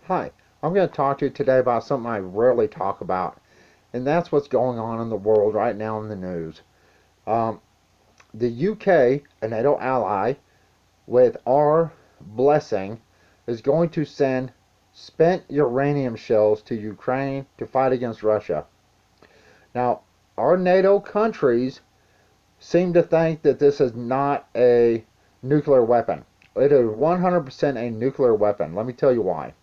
Hi, I'm going to talk to you today about something I rarely talk about, and that's what's going on in the world right now in the news. Um, the UK, a NATO ally, with our blessing, is going to send spent uranium shells to Ukraine to fight against Russia. Now, our NATO countries seem to think that this is not a nuclear weapon. It is 100% a nuclear weapon. Let me tell you why.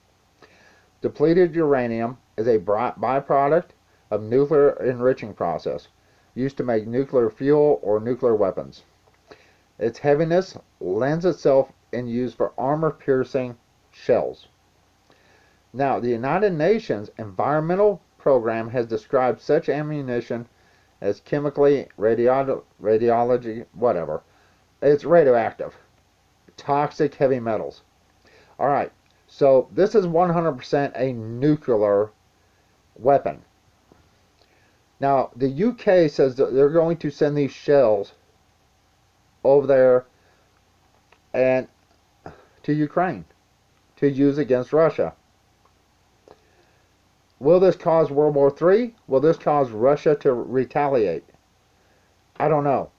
Depleted uranium is a byproduct of nuclear enriching process used to make nuclear fuel or nuclear weapons. Its heaviness lends itself in use for armor-piercing shells. Now, the United Nations Environmental Program has described such ammunition as chemically, radiology, whatever. It's radioactive, toxic heavy metals. All right, so this is 100% a nuclear weapon. Now, the UK says that they're going to send these shells over there and to Ukraine to use against Russia. Will this cause World War III? Will this cause Russia to retaliate? I don't know.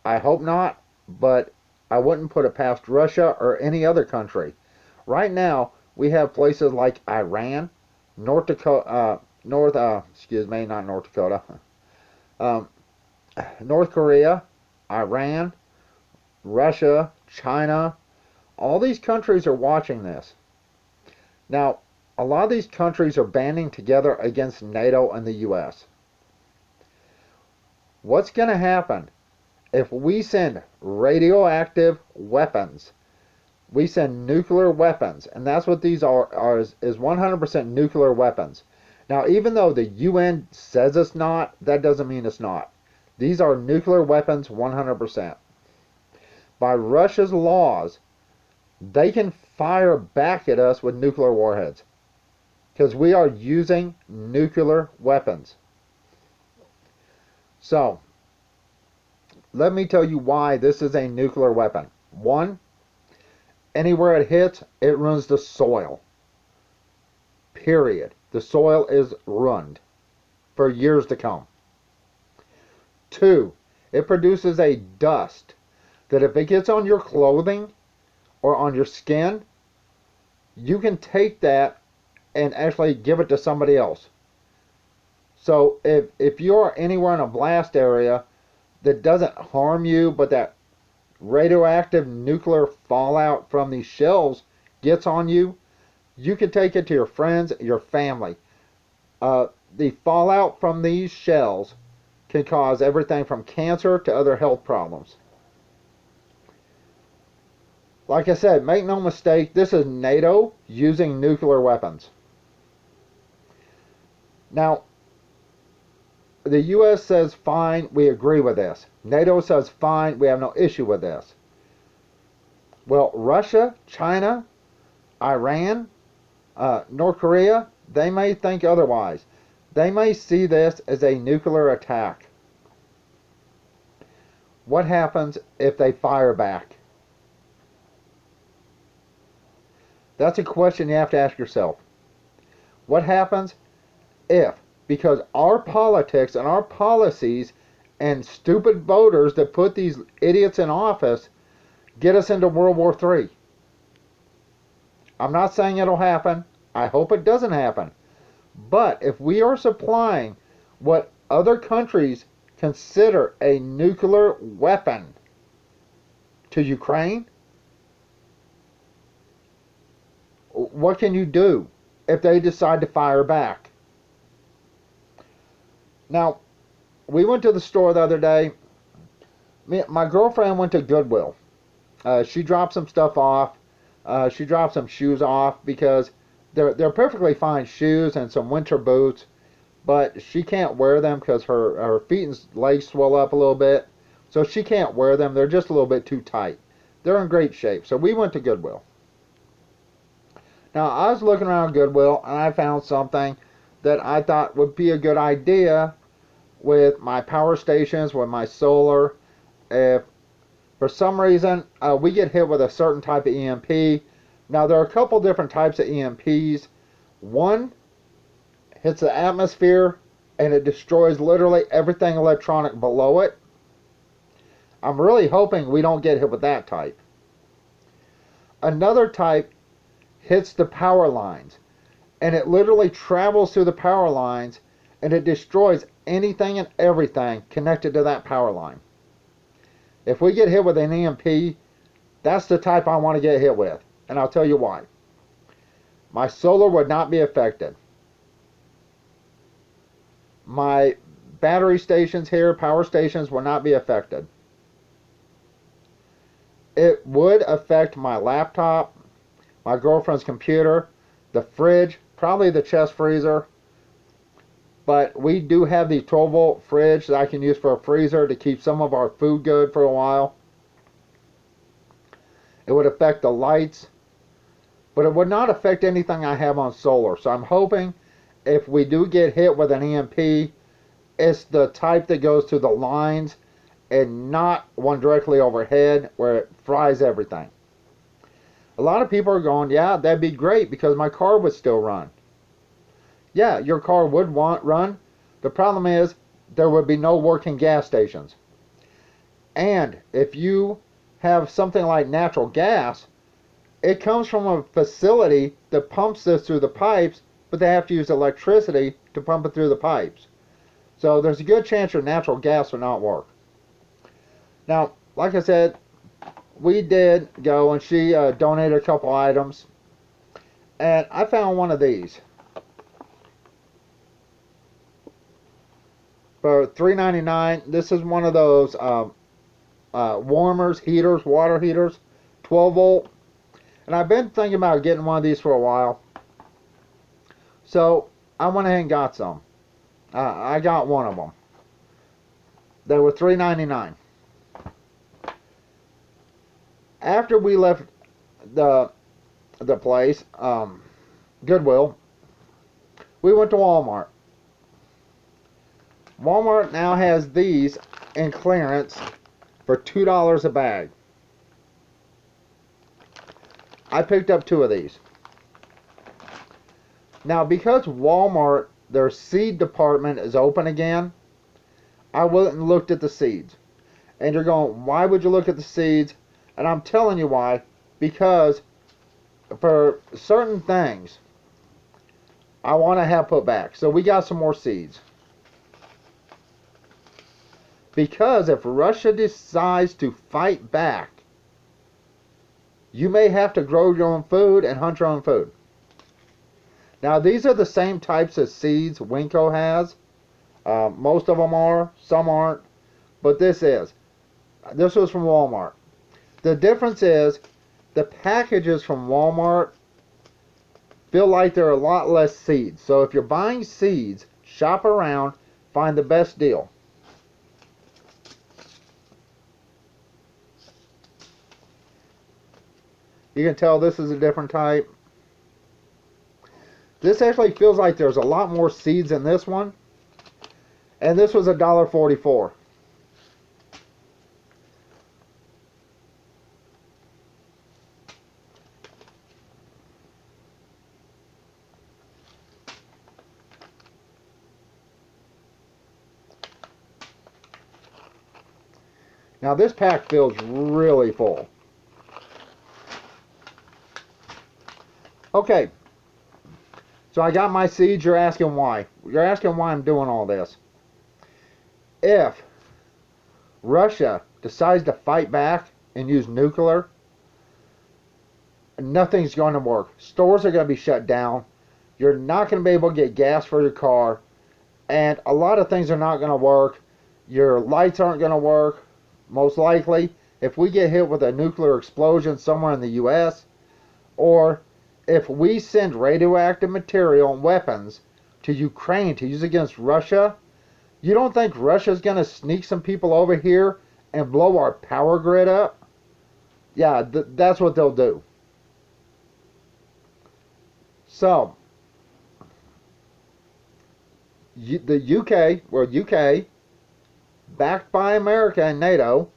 I hope not, but I wouldn't put it past Russia or any other country. Right now, we have places like Iran, North Dakota, not North Dakota, North Korea, Iran, Russia, China. All these countries are watching this. Now, a lot of these countries are banding together against NATO and the U.S. What's going to happen if we send radioactive weapons? We send nuclear weapons, and that's what these are is 100% nuclear weapons. Now, even though the UN says it's not, that doesn't mean it's not. These are nuclear weapons 100%. By Russia's laws, they can fire back at us with nuclear warheads because we are using nuclear weapons. So, let me tell you why this is a nuclear weapon. One, anywhere it hits, it ruins the soil. Period. The soil is ruined for years to come. Two, it produces a dust that if it gets on your clothing or on your skin, you can take that and actually give it to somebody else. So if you're anywhere in a blast area that doesn't harm you, but that radioactive nuclear fallout from these shells gets on you, you can take it to your friends, your family. The fallout from these shells can cause everything from cancer to other health problems. Like I said, make no mistake, this is NATO using nuclear weapons. Now, the U.S. says, fine, we agree with this. NATO says, fine, we have no issue with this. Well, Russia, China, Iran, North Korea, they may think otherwise. They may see this as a nuclear attack. What happens if they fire back? That's a question you have to ask yourself. What happens if, because our politics and our policies and stupid voters that put these idiots in office get us into World War III? I'm not saying it'll happen. I hope it doesn't happen. But if we are supplying what other countries consider a nuclear weapon to Ukraine, what can you do if they decide to fire back? Now, we went to the store the other day. My girlfriend went to Goodwill. She dropped some stuff off. She dropped some shoes off because they're perfectly fine shoes and some winter boots, but she can't wear them because her feet and legs swell up a little bit, so she can't wear them. They're just a little bit too tight. They're in great shape, so we went to Goodwill. Now, I was looking around Goodwill, and I found something that I thought would be a good idea with my power stations, with my solar. If for some reason we get hit with a certain type of EMP, now there are a couple different types of EMPs. One hits the atmosphere and it destroys literally everything electronic below it. I'm really hoping we don't get hit with that type. Another type hits the power lines, and it literally travels through the power lines and it destroys anything and everything connected to that power line. If we get hit with an EMP, that's the type I want to get hit with, and I'll tell you why. My solar would not be affected. My battery stations here, power stations, will not be affected. It would affect my laptop, my girlfriend's computer, the fridge, probably the chest freezer. But we do have the 12-volt fridge that I can use for a freezer to keep some of our food good for a while. It would affect the lights, but it would not affect anything I have on solar. So I'm hoping if we do get hit with an EMP, it's the type that goes to the lines and not one directly overhead where it fries everything. A lot of people are going, yeah, that'd be great because my car would still run. Yeah, your car would run. The problem is there would be no working gas stations. And if you have something like natural gas, it comes from a facility that pumps this through the pipes, but they have to use electricity to pump it through the pipes. So there's a good chance your natural gas will not work. Now, like I said, we did go and she donated a couple items. And I found one of these for $3.99. This is one of those warmers, heaters, water heaters, 12 volt. And I've been thinking about getting one of these for a while. So I went ahead and got some. I got one of them. They were $3.99. After we left the place, Goodwill, we went to Walmart. Walmart now has these in clearance for $2 a bag. I picked up 2 of these. Now, because Walmart, their seed department is open again, I went and looked at the seeds. And you're going, why would you look at the seeds? And I'm telling you why. Because for certain things, I want to have put back. So we got some more seeds. Because if Russia decides to fight back, you may have to grow your own food and hunt your own food. Now, these are the same types of seeds Winco has. Most of them are, some aren't. But this was from Walmart. The difference is the packages from Walmart feel like there are a lot less seeds. So if you're buying seeds, shop around, find the best deal. You can tell this is a different type. This actually feels like there's a lot more seeds in this one. And this was $1.44. Now this pack feels really full. Okay, so I got my seeds. You're asking why. You're asking why I'm doing all this. If Russia decides to fight back and use nuclear, nothing's going to work. Stores are going to be shut down. You're not going to be able to get gas for your car. And a lot of things are not going to work. Your lights aren't going to work, most likely. If we get hit with a nuclear explosion somewhere in the U.S., or if we send radioactive material and weapons to Ukraine to use against Russia, you don't think Russia's going to sneak some people over here and blow our power grid up? Yeah, that's what they'll do. So, the UK, backed by America and NATO,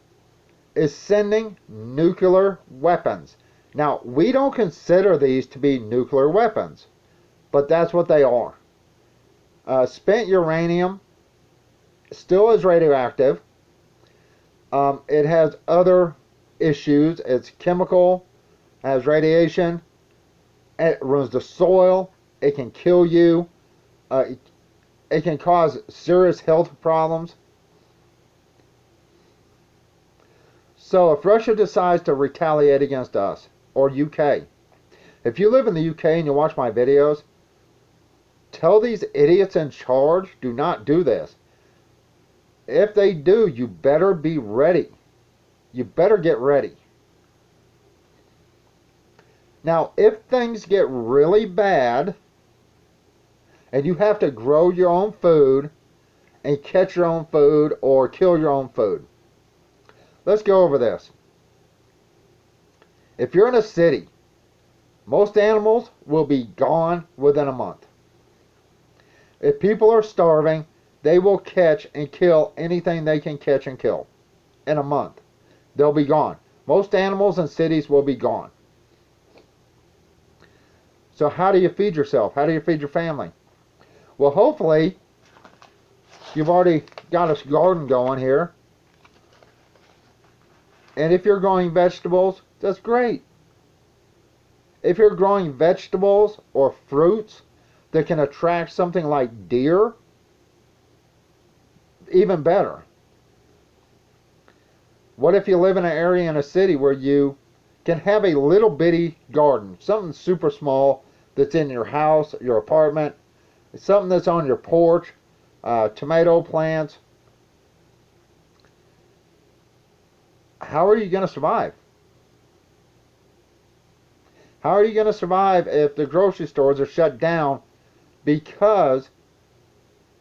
is sending nuclear weapons. Now, we don't consider these to be nuclear weapons. but that's what they are. Spent uranium still is radioactive. It has other issues. It's chemical, has radiation, it ruins the soil, it can kill you, it can cause serious health problems. So if Russia decides to retaliate against us, or UK, if you live in the UK and you watch my videos, tell these idiots in charge, do not do this. If they do, you better be ready. You better get ready. Now, if things get really bad, and you have to grow your own food, and catch your own food, or kill your own food. Let's go over this. If you're in a city, most animals will be gone within a month. If people are starving, they will catch and kill anything they can catch and kill. In a month, they'll be gone. Most animals in cities will be gone. So how do you feed yourself? How do you feed your family? Well, hopefully, you've already got a garden going here. And if you're growing vegetables, that's great. If you're growing vegetables or fruits that can attract something like deer, even better. What if you live in an area in a city where you can have a little bitty garden, something super small that's in your house, your apartment, something that's on your porch, tomato plants. How are you going to survive? How are you going to survive if the grocery stores are shut down because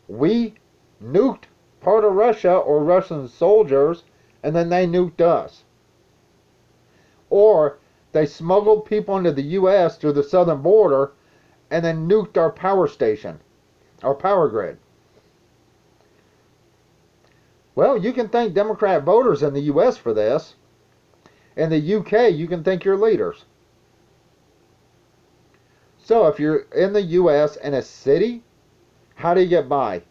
we nuked part of Russia or Russian soldiers and then they nuked us? Or they smuggled people into the U.S. through the southern border and then nuked our power station, our power grid. Well, you can thank Democrat voters in the U.S. for this. In the U.K., you can thank your leaders. So if you're in the U.S. in a city, how do you get by?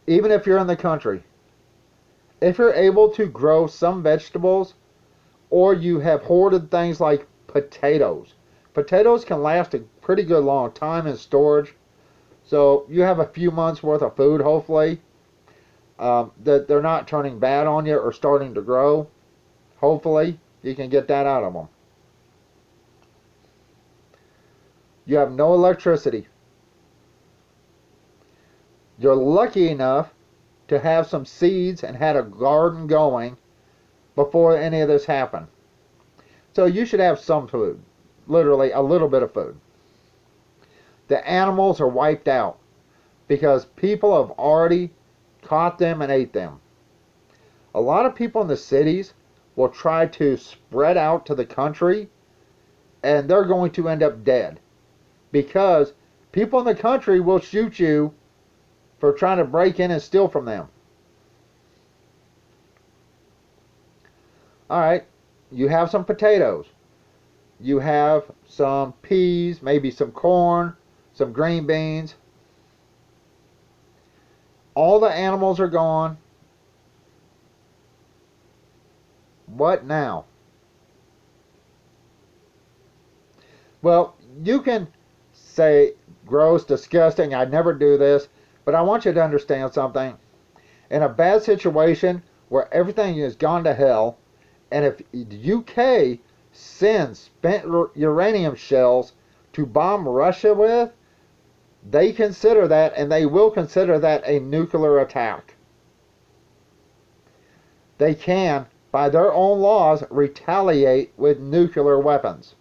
Even if you're in the country, if you're able to grow some vegetables, or you have hoarded things like potatoes. Potatoes can last a pretty good long time in storage. So you have a few months worth of food, hopefully. That they're not turning bad on you or starting to grow. Hopefully, you can get that out of them. You have no electricity. You're lucky enough to have some seeds and had a garden going before any of this happened. So you should have some food. Literally, a little bit of food. The animals are wiped out because people have already caught them and ate them. A lot of people in the cities will try to spread out to the country, and they're going to end up dead because people in the country will shoot you for trying to break in and steal from them. Alright, you have some potatoes. You have some peas, maybe some corn, some green beans. All the animals are gone. What now? Well, you can say, gross, disgusting, I'd never do this, but I want you to understand something. In a bad situation where everything has gone to hell, and if the UK sends spent uranium shells to bomb Russia with, they consider that, and they will consider that, a nuclear attack. They can, by their own laws, retaliate with nuclear weapons.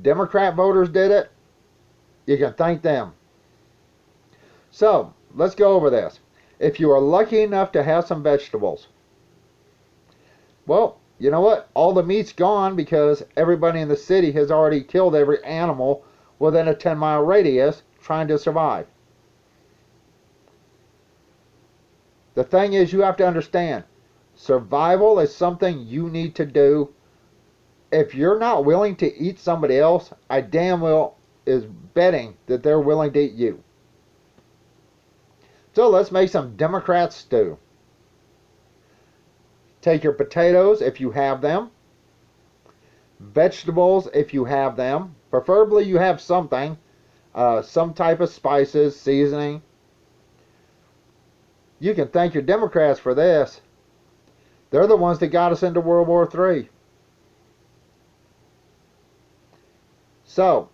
Democrat voters did it. You can thank them. So, let's go over this. If you are lucky enough to have some vegetables, well, you know what? All the meat's gone because everybody in the city has already killed every animal within a 10-mile radius trying to survive. The thing is, you have to understand, survival is something you need to do If you're not willing to eat somebody else, I damn well is betting that they're willing to eat you. So let's make some Democrat stew. Take your potatoes if you have them, vegetables if you have them. Preferably you have something, some type of spices, seasoning. You can thank your Democrats for this. They're the ones that got us into World War III. So,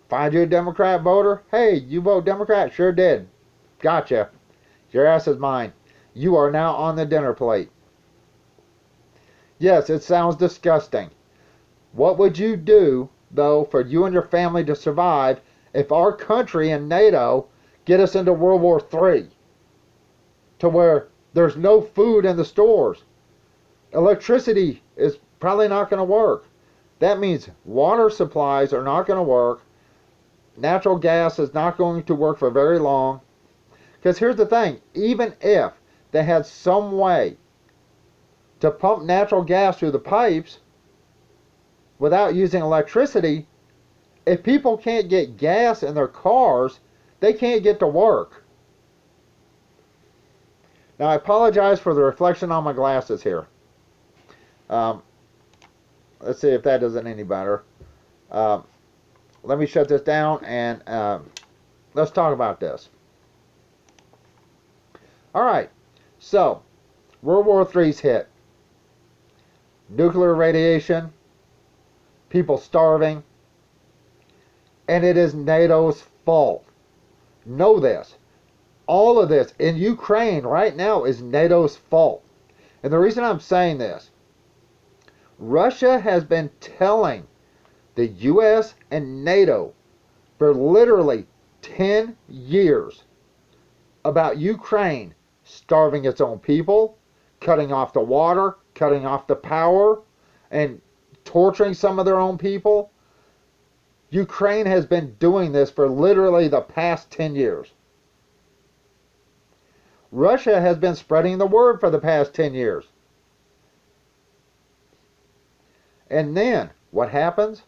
find you a Democrat voter. Hey, you vote Democrat? Sure did. Gotcha. Your ass is mine. You are now on the dinner plate. Yes, it sounds disgusting. What would you do, though, for you and your family to survive if our country and NATO get us into World War III? To where there's no food in the stores. Electricity is probably not going to work. That means water supplies are not going to work. Natural gas is not going to work for very long. Because here's the thing, even if they had some way to pump natural gas through the pipes without using electricity, if people can't get gas in their cars, they can't get to work. Now, I apologize for the reflection on my glasses here. Let's see if that does it any better. Let me shut this down and let's talk about this. Alright, so World War III's hit. Nuclear radiation, people starving, and it is NATO's fault. Know this. All of this in Ukraine right now is NATO's fault. And the reason I'm saying this, Russia has been telling the U.S. and NATO for literally 10 years about Ukraine starving its own people, cutting off the water, cutting off the power, and torturing some of their own people. Ukraine has been doing this for literally the past 10 years. Russia has been spreading the word for the past 10 years. And then, what happens?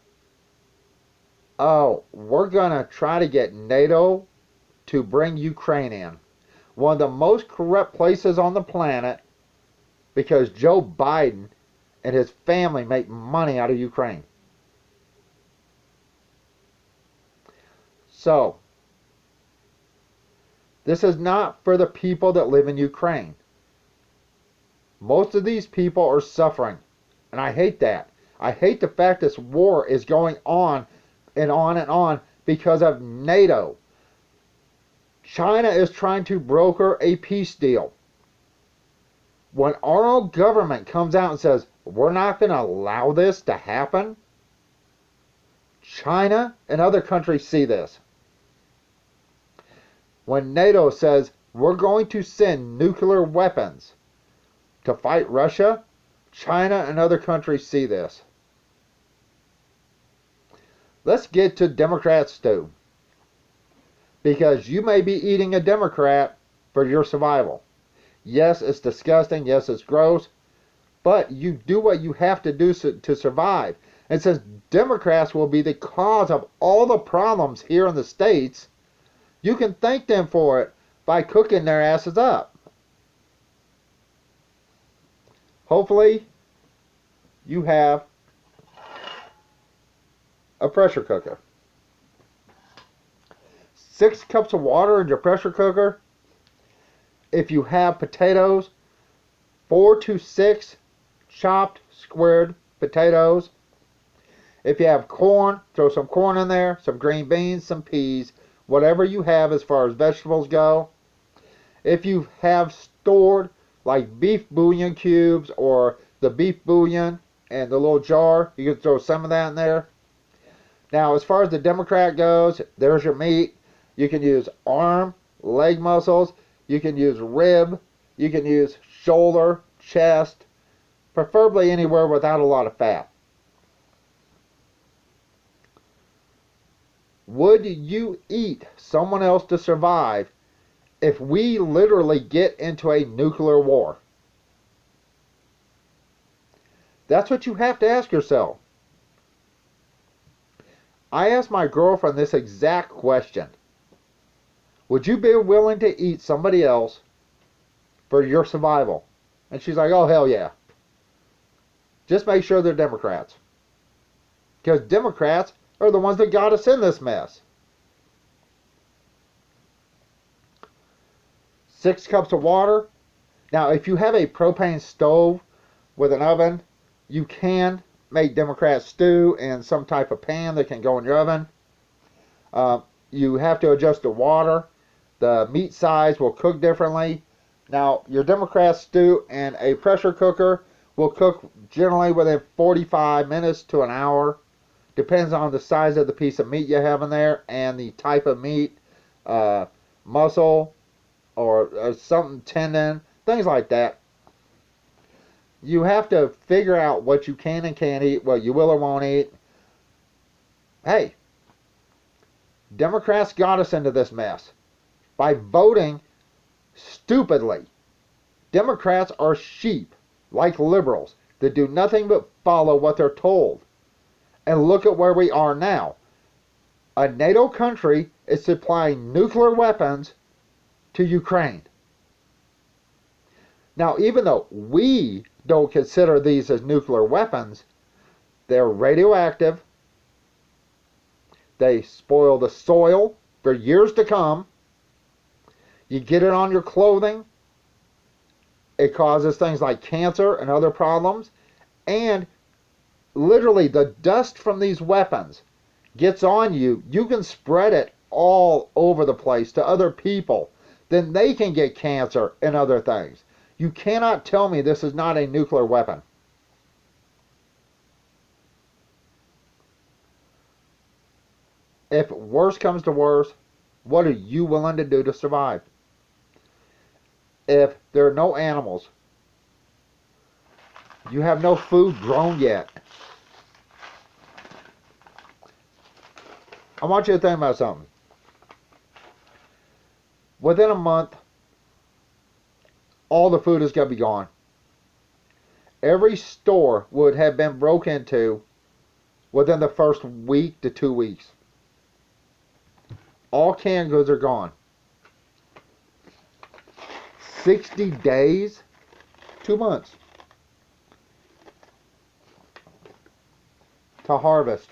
Oh, we're going to try to get NATO to bring Ukraine in. One of the most corrupt places on the planet, because Joe Biden and his family make money out of Ukraine. So, this is not for the people that live in Ukraine. Most of these people are suffering, and I hate that. I hate the fact this war is going on and on and on because of NATO. China is trying to broker a peace deal. When our own government comes out and says, we're not going to allow this to happen, China and other countries see this. When NATO says, we're going to send nuclear weapons to fight Russia, China and other countries see this. Let's get to Democrat stew. Because you may be eating a Democrat for your survival. Yes, it's disgusting. Yes, it's gross. But you do what you have to do to survive. And since Democrats will be the cause of all the problems here in the States, you can thank them for it by cooking their asses up. Hopefully, you have a pressure cooker. 6 cups of water in your pressure cooker. If you have potatoes, 4 to 6 chopped, squared potatoes. If you have corn, throw some corn in there, some green beans, some peas, whatever you have as far as vegetables go. If you have stored like beef bouillon cubes or the beef bouillon and the little jar, you can throw some of that in there. Now, as far as the Democrat goes, there's your meat. You can use arm, leg muscles. You can use rib. You can use shoulder, chest, preferably anywhere without a lot of fat. Would you eat someone else to survive if we literally get into a nuclear war? That's what you have to ask yourself. I asked my girlfriend this exact question. Would you be willing to eat somebody else for your survival? And she's like, oh, hell yeah. Just make sure they're Democrats. Because Democrats are the ones that got us in this mess. 6 cups of water. Now, if you have a propane stove with an oven, you can make Democrat stew in some type of pan that can go in your oven. You have to adjust the water. The meat size will cook differently. Now, your Democrat stew in a pressure cooker will cook generally within 45 minutes to an hour. Depends on the size of the piece of meat you have in there and the type of meat, muscle or something, tendon, things like that. You have to figure out what you can and can't eat, what you will or won't eat. Hey, Democrats got us into this mess by voting stupidly. Democrats are sheep, like liberals, that do nothing but follow what they're told. And look at where we are now. A NATO country is supplying nuclear weapons to Ukraine. Now, even though we don't consider these as nuclear weapons, they're radioactive. They spoil the soil for years to come. You get it on your clothing. It causes things like cancer and other problems. And literally the dust from these weapons gets on you. You can spread it all over the place to other people. Then they can get cancer and other things. You cannot tell me this is not a nuclear weapon. If worse comes to worse, what are you willing to do to survive? If there are no animals, you have no food grown yet. I want you to think about something. Within a month, all the food is going to be gone. Every store would have been broken into within the first week to 2 weeks. All canned goods are gone. 60 days, 2 months to harvest.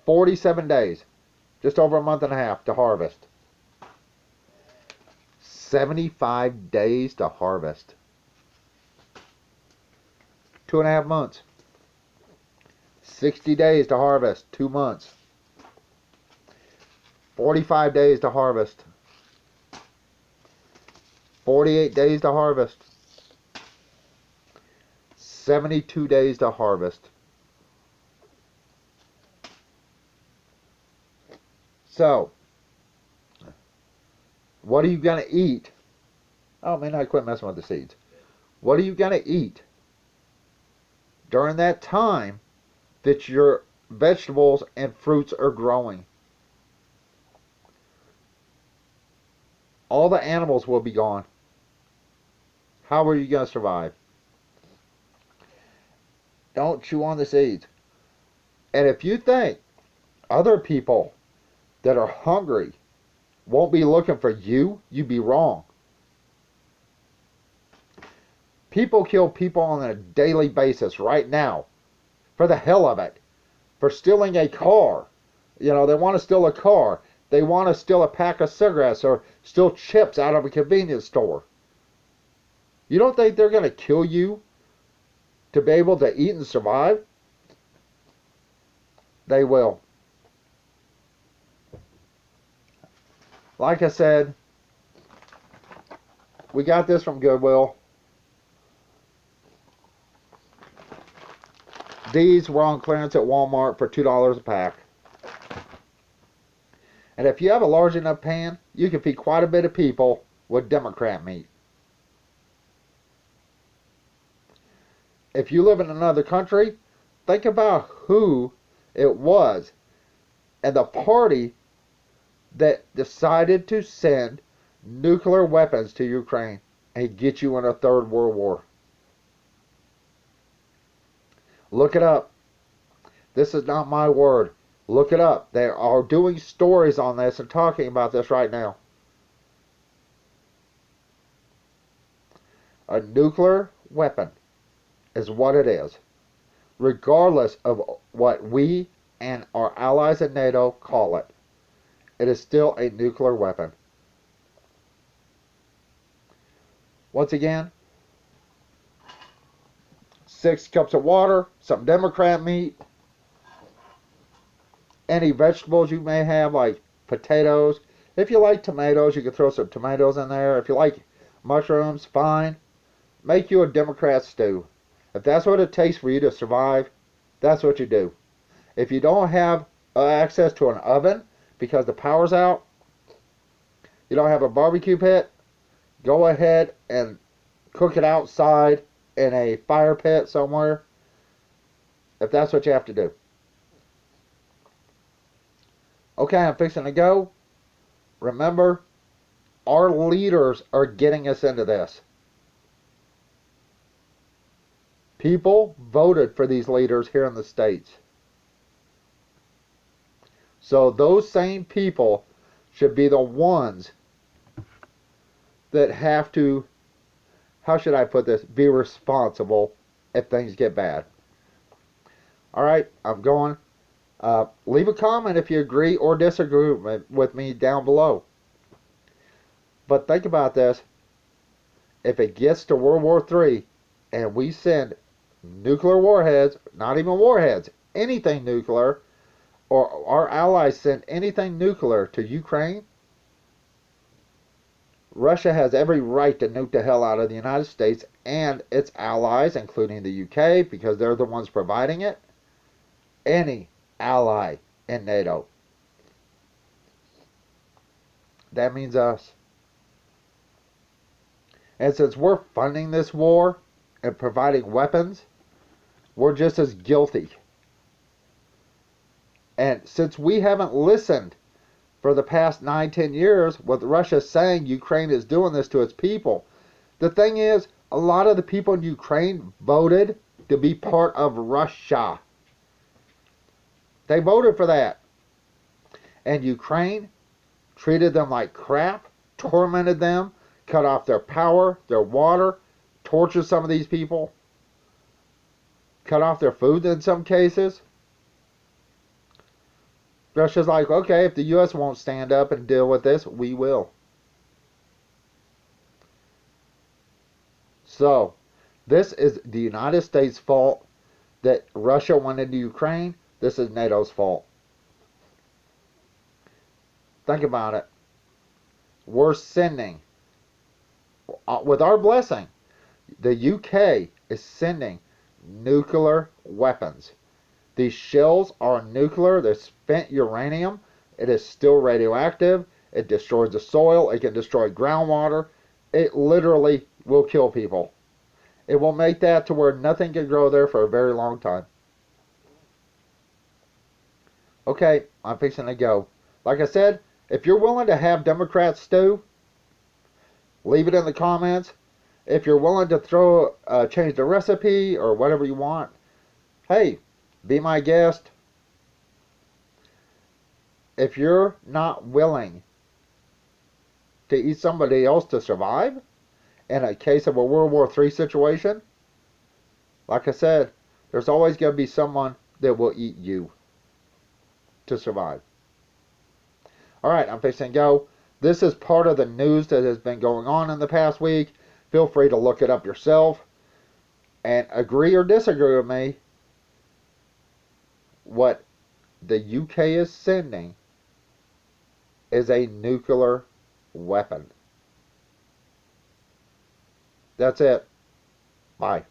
47 days, just over a month and a half to harvest. 75 days to harvest. 2.5 months. 60 days to harvest. 2 months. 45 days to harvest. 48 days to harvest. 72 days to harvest. So, what are you going to eat? Oh, man, I quit messing with the seeds. What are you going to eat during that time that your vegetables and fruits are growing? All the animals will be gone. How are you going to survive? Don't chew on the seeds. And if you think other people that are hungry won't be looking for you, you'd be wrong. People kill people on a daily basis right now for the hell of it, for stealing a car. You know, they want to steal a car. They want to steal a pack of cigarettes or steal chips out of a convenience store. You don't think they're going to kill you to be able to eat and survive? They will. Like I said, we got this from Goodwill. These were on clearance at Walmart for $2 a pack. And if you have a large enough pan, you can feed quite a bit of people with Democrat meat. If you live in another country, think about who it was and the party that decided to send nuclear weapons to Ukraine and get you in a third world war. Look it up. This is not my word. Look it up. They are doing stories on this and talking about this right now. A nuclear weapon is what it is, regardless of what we and our allies in NATO call it. It is still a nuclear weapon. Once again, 6 cups of water, some Democrat meat, any vegetables you may have, like potatoes. If you like tomatoes, you can throw some tomatoes in there. If you like mushrooms, fine. Make you a Democrat stew. If that's what it takes for you to survive, that's what you do. If you don't have access to an oven because the power's out, you don't have a barbecue pit, go ahead and cook it outside in a fire pit somewhere, if that's what you have to do. Okay, I'm fixing to go. Remember, our leaders are getting us into this. People voted for these leaders here in the States. So those same people should be the ones that have to, how should I put this, be responsible if things get bad. Alright, I'm going. Leave a comment if you agree or disagree with me down below. But think about this. If it gets to World War III and we send nuclear warheads, not even warheads, anything nuclear, or our allies send anything nuclear to Ukraine, Russia has every right to nuke the hell out of the United States and its allies, including the UK, because they're the ones providing it. Any ally in NATO. That means us. And since we're funding this war and providing weapons, we're just as guilty. And since we haven't listened for the past 9-10 years with Russia saying Ukraine is doing this to its people, the thing is, a lot of the people in Ukraine voted to be part of Russia. They voted for that. And Ukraine treated them like crap, tormented them, cut off their power, their water, tortured some of these people, cut off their food in some cases. Russia's like, okay, if the U.S. won't stand up and deal with this, we will. So, this is the United States' fault that Russia went into Ukraine. This is NATO's fault. Think about it. We're sending, with our blessing, the UK is sending nuclear weapons. These shells are nuclear. They're spent uranium. It is still radioactive. It destroys the soil. It can destroy groundwater. It literally will kill people. It will make that to where nothing can grow there for a very long time. Okay, I'm fixing to go. Like I said, if you're willing to have Democrat stew, leave it in the comments. If you're willing to change the recipe or whatever you want, hey, be my guest. If you're not willing to eat somebody else to survive, in a case of a World War III situation, like I said, there's always going to be someone that will eat you to survive. Alright, I'm fixing to go. This is part of the news that has been going on in the past week. Feel free to look it up yourself and agree or disagree with me. What the UK is sending is a nuclear weapon. That's it. Bye.